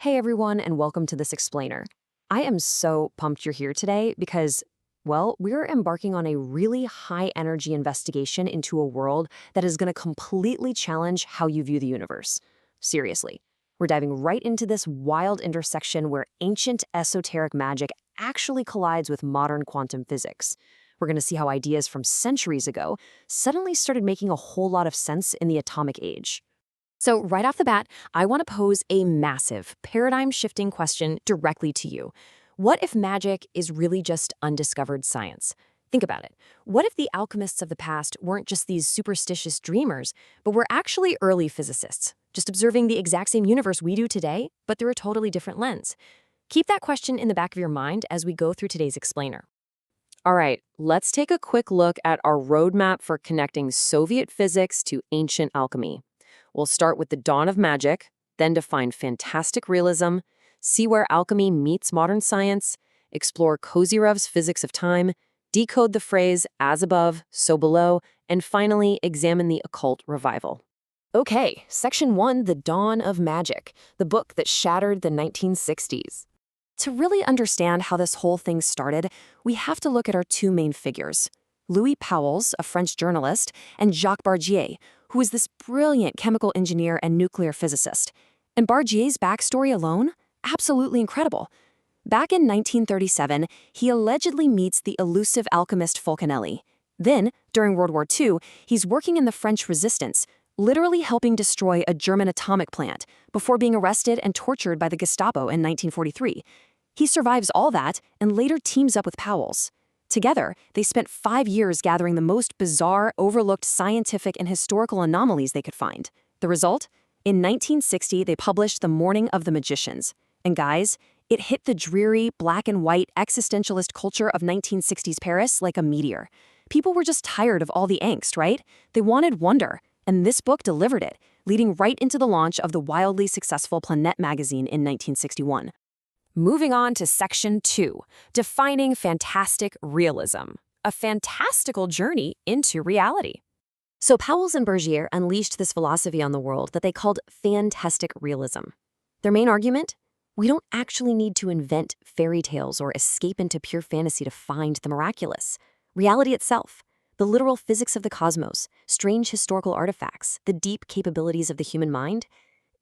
Hey everyone, and welcome to this explainer. I am so pumped you're here today because, well, we're embarking on a really high energy investigation into a world that is going to completely challenge how you view the universe. Seriously, we're diving right into this wild intersection where ancient esoteric magic actually collides with modern quantum physics. We're going to see how ideas from centuries ago suddenly started making a whole lot of sense in the atomic age. So right off the bat, I want to pose a massive, paradigm-shifting question directly to you. What if magic is really just undiscovered science? Think about it. What if the alchemists of the past weren't just these superstitious dreamers, but were actually early physicists, just observing the exact same universe we do today, but through a totally different lens? Keep that question in the back of your mind as we go through today's explainer. All right, let's take a quick look at our roadmap for connecting Soviet physics to ancient alchemy. We'll start with the dawn of magic, then define fantastic realism, see where alchemy meets modern science, explore Kozyrev's physics of time, decode the phrase as above, so below, and finally examine the occult revival. Okay, Section 1, The Dawn of Magic, the book that shattered the 1960s. To really understand how this whole thing started, we have to look at our two main figures. Louis Pauwels, a French journalist, and Jacques Bergier, who is this brilliant chemical engineer and nuclear physicist. And Bergier's backstory alone? Absolutely incredible. Back in 1937, he allegedly meets the elusive alchemist Fulcanelli. Then, during World War II, he's working in the French resistance, literally helping destroy a German atomic plant, before being arrested and tortured by the Gestapo in 1943. He survives all that and later teams up with Pauwels. Together, they spent 5 years gathering the most bizarre, overlooked scientific and historical anomalies they could find. The result? In 1960, they published The Morning of the Magicians. And guys, it hit the dreary, black and white existentialist culture of 1960s Paris like a meteor. People were just tired of all the angst, right? They wanted wonder, and this book delivered it, leading right into the launch of the wildly successful Planète magazine in 1961. Moving on to Section 2, Defining Fantastic Realism, a fantastical journey into reality. So Pauwels and Bergier unleashed this philosophy on the world that they called fantastic realism. Their main argument? We don't actually need to invent fairy tales or escape into pure fantasy to find the miraculous. Reality itself, the literal physics of the cosmos, strange historical artifacts, the deep capabilities of the human mind,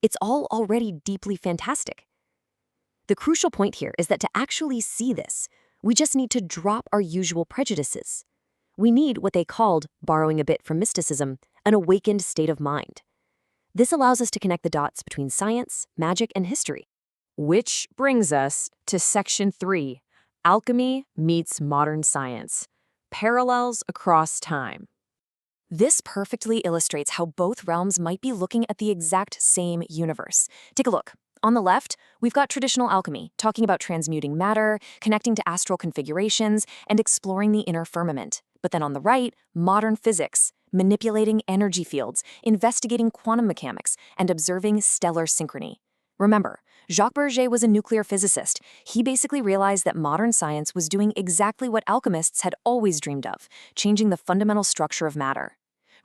it's all already deeply fantastic. The crucial point here is that to actually see this, we just need to drop our usual prejudices. We need what they called, borrowing a bit from mysticism, an awakened state of mind. This allows us to connect the dots between science, magic, and history. Which brings us to Section 3, Alchemy meets modern science, parallels across time. This perfectly illustrates how both realms might be looking at the exact same universe. Take a look. On the left, we've got traditional alchemy, talking about transmuting matter, connecting to astral configurations, and exploring the inner firmament. But then on the right, modern physics, manipulating energy fields, investigating quantum mechanics, and observing stellar synchrony. Remember, Jacques Bergier was a nuclear physicist. He basically realized that modern science was doing exactly what alchemists had always dreamed of, changing the fundamental structure of matter.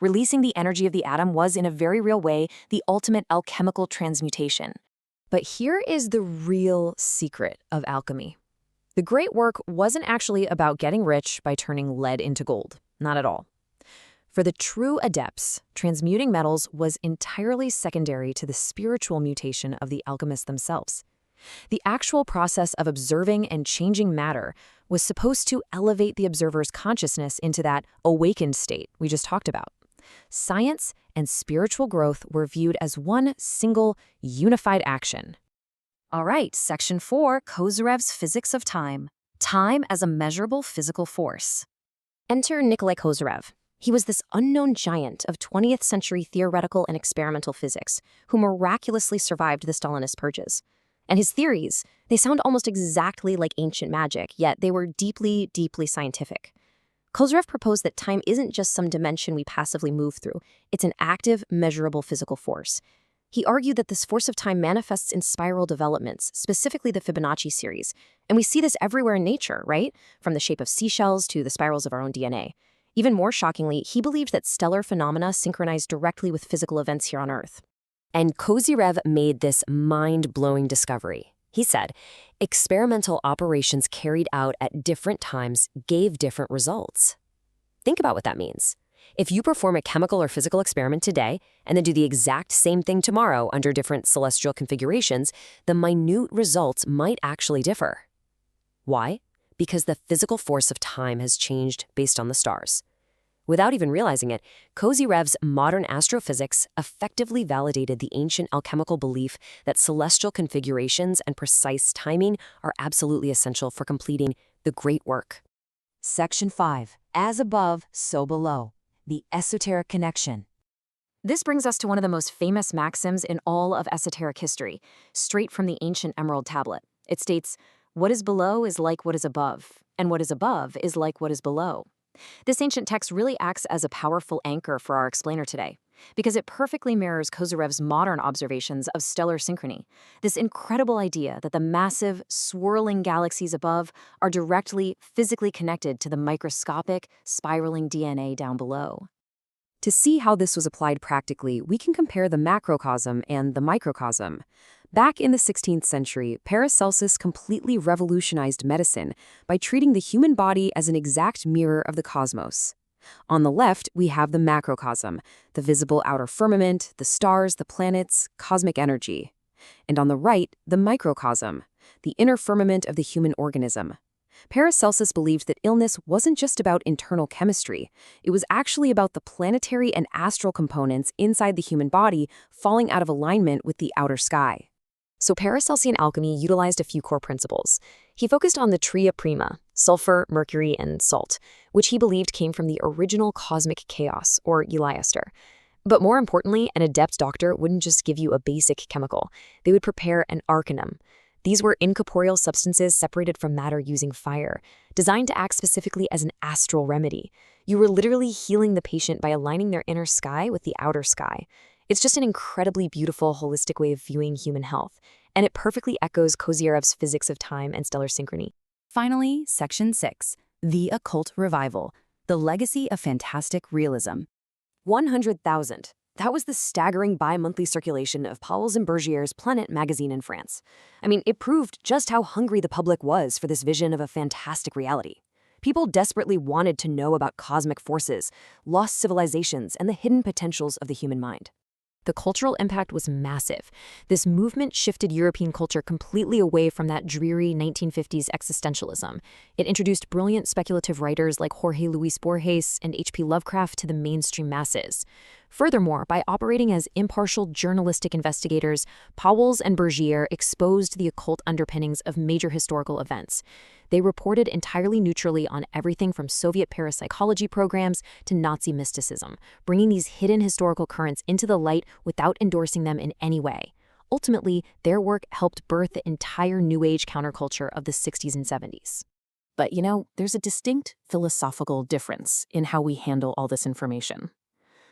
Releasing the energy of the atom was, in a very real way, the ultimate alchemical transmutation. But here is the real secret of alchemy. The great work wasn't actually about getting rich by turning lead into gold. Not at all. For the true adepts, transmuting metals was entirely secondary to the spiritual mutation of the alchemists themselves. The actual process of observing and changing matter was supposed to elevate the observer's consciousness into that awakened state we just talked about. Science and spiritual growth were viewed as one single, unified action. All right, Section 4, Kozyrev's Physics of Time. Time as a measurable physical force. Enter Nikolai Kozyrev. He was this unknown giant of 20th century theoretical and experimental physics who miraculously survived the Stalinist purges. And his theories, they sound almost exactly like ancient magic, yet they were deeply, deeply scientific. Kozyrev proposed that time isn't just some dimension we passively move through. It's an active, measurable physical force. He argued that this force of time manifests in spiral developments, specifically the Fibonacci series. And we see this everywhere in nature, right? From the shape of seashells to the spirals of our own DNA. Even more shockingly, he believed that stellar phenomena synchronized directly with physical events here on Earth. And Kozyrev made this mind-blowing discovery. He said, experimental operations carried out at different times gave different results. Think about what that means. If you perform a chemical or physical experiment today and then do the exact same thing tomorrow under different celestial configurations, the minute results might actually differ. Why? Because the physical force of time has changed based on the stars. Without even realizing it, Kozyrev's modern astrophysics effectively validated the ancient alchemical belief that celestial configurations and precise timing are absolutely essential for completing the great work. Section 5. As above, so below. The esoteric connection. This brings us to one of the most famous maxims in all of esoteric history, straight from the ancient Emerald Tablet. It states, "What is below is like what is above, and what is above is like what is below." This ancient text really acts as a powerful anchor for our explainer today, because it perfectly mirrors Kozyrev's modern observations of stellar synchrony, this incredible idea that the massive, swirling galaxies above are directly, physically connected to the microscopic, spiraling DNA down below. To see how this was applied practically, we can compare the macrocosm and the microcosm. Back in the 16th century, Paracelsus completely revolutionized medicine by treating the human body as an exact mirror of the cosmos. On the left, we have the macrocosm, the visible outer firmament, the stars, the planets, cosmic energy. And on the right, the microcosm, the inner firmament of the human organism. Paracelsus believed that illness wasn't just about internal chemistry. It was actually about the planetary and astral components inside the human body falling out of alignment with the outer sky. So Paracelsian alchemy utilized a few core principles. He focused on the tria prima, sulfur, mercury, and salt, which he believed came from the original cosmic chaos, or Eliaster. But more importantly, an adept doctor wouldn't just give you a basic chemical. They would prepare an arcanum. These were incorporeal substances separated from matter using fire, designed to act specifically as an astral remedy. You were literally healing the patient by aligning their inner sky with the outer sky. It's just an incredibly beautiful, holistic way of viewing human health, and it perfectly echoes Kozyrev's physics of time and stellar synchrony. Finally, Section 6. The occult revival. The legacy of fantastic realism. 100,000. That was the staggering bi-monthly circulation of Pauwels and Bergier's Planet magazine in France. I mean, it proved just how hungry the public was for this vision of a fantastic reality. People desperately wanted to know about cosmic forces, lost civilizations, and the hidden potentials of the human mind. The cultural impact was massive. This movement shifted European culture completely away from that dreary 1950s existentialism. It introduced brilliant speculative writers like Jorge Luis Borges and H.P. Lovecraft to the mainstream masses. Furthermore, by operating as impartial journalistic investigators, Pauwels and Bergier exposed the occult underpinnings of major historical events. They reported entirely neutrally on everything from Soviet parapsychology programs to Nazi mysticism, bringing these hidden historical currents into the light without endorsing them in any way. Ultimately, their work helped birth the entire New Age counterculture of the 60s and 70s. But there's a distinct philosophical difference in how we handle all this information.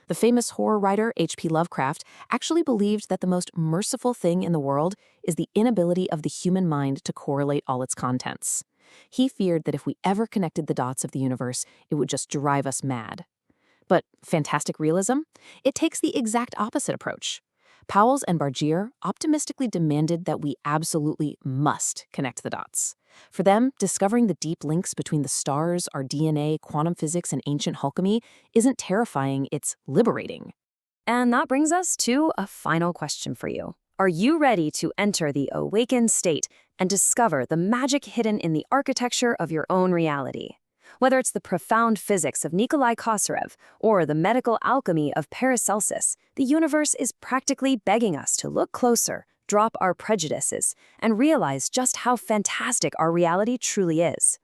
The famous horror writer H.P. Lovecraft actually believed that the most merciful thing in the world is the inability of the human mind to correlate all its contents. He feared that if we ever connected the dots of the universe, it would just drive us mad. But fantastic realism? It takes the exact opposite approach. Pauwels and Bergier optimistically demanded that we absolutely must connect the dots. For them, discovering the deep links between the stars, our DNA, quantum physics, and ancient alchemy isn't terrifying, it's liberating. And that brings us to a final question for you. Are you ready to enter the awakened state and discover the magic hidden in the architecture of your own reality? Whether it's the profound physics of Nikolai Kozyrev or the medical alchemy of Paracelsus, the universe is practically begging us to look closer, drop our prejudices, and realize just how fantastic our reality truly is.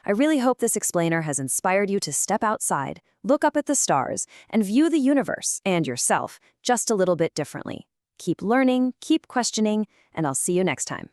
I really hope this explainer has inspired you to step outside, look up at the stars, and view the universe and yourself just a little bit differently. Keep learning, keep questioning, and I'll see you next time.